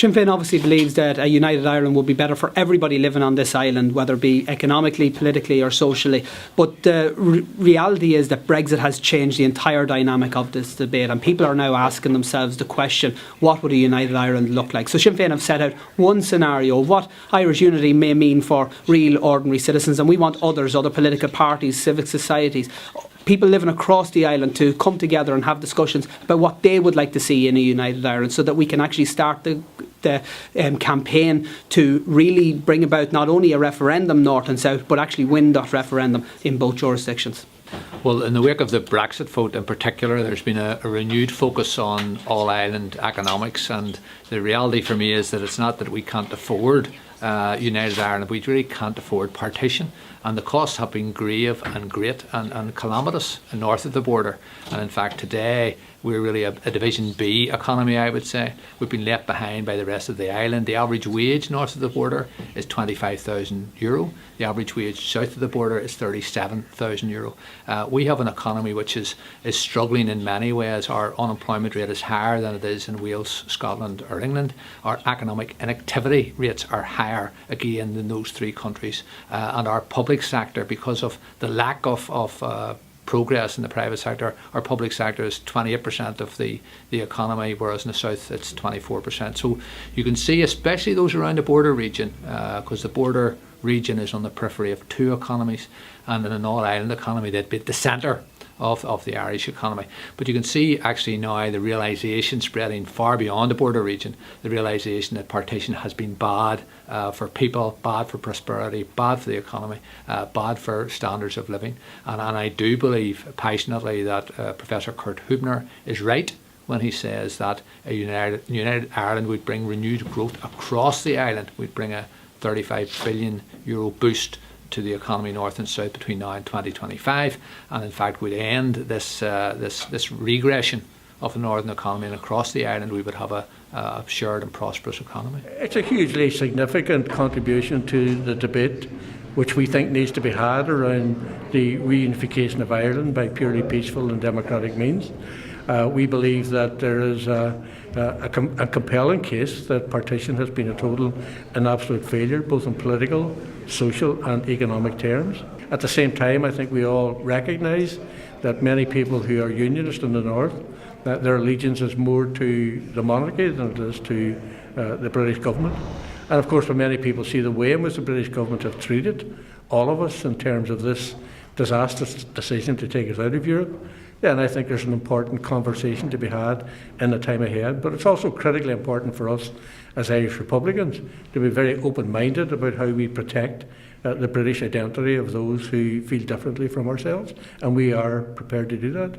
Sinn Féin obviously believes that a united Ireland would be better for everybody living on this island, whether it be economically, politically or socially. But the reality is that Brexit has changed the entire dynamic of this debate, and people are now asking themselves the question, what would a united Ireland look like? So Sinn Féin have set out one scenario of what Irish unity may mean for real ordinary citizens, and we want others, other political parties, civic societies, people living across the island to come together and have discussions about what they would like to see in a united Ireland, so that we can actually start the campaign to really bring about not only a referendum north and south, but actually win that referendum in both jurisdictions. Well, in the wake of the Brexit vote in particular, there's been a renewed focus on all-island economics, and the reality for me is that it's not that we can't afford United Ireland, we really can't afford partition, and the costs have been grave and great and calamitous north of the border. And in fact today we're really a Division B economy, I would say. We've been left behind by the rest of the island. The average wage north of the border is €25,000. The average wage south of the border is €37,000. We have an economy which is struggling in many ways. Our unemployment rate is higher than it is in Wales, Scotland or England. Our economic inactivity rates are higher again in those three countries. And our public sector, because of the lack of progress in the private sector, our public sector is 28% of the economy, whereas in the south it's 24%. So you can see, especially those around the border region, because the border region is on the periphery of two economies, and in an all-island economy they'd be at the centre of the Irish economy. But you can see actually now the realisation spreading far beyond the border region, the realisation that partition has been bad for people, bad for prosperity, bad for the economy, bad for standards of living. And I do believe passionately that Professor Kurt Hubner is right when he says that a united Ireland would bring renewed growth across the island, would bring a €35 billion boost to the economy north and south between now and 2025, and in fact would end this regression of the northern economy, and across the island we would have a shared and prosperous economy. It's a hugely significant contribution to the debate which we think needs to be had around the reunification of Ireland by purely peaceful and democratic means. We believe that there is a compelling case that partition has been a total and absolute failure, both in political, social and economic terms. At the same time, I think we all recognise that many people who are unionist in the north, that their allegiance is more to the monarchy than it is to the British government. And of course, when many people see the way in which the British government have treated all of us in terms of this disastrous decision to take us out of Europe, then I think there's an important conversation to be had in the time ahead. But it's also critically important for us as Irish Republicans to be very open-minded about how we protect the British identity of those who feel differently from ourselves, and we are prepared to do that.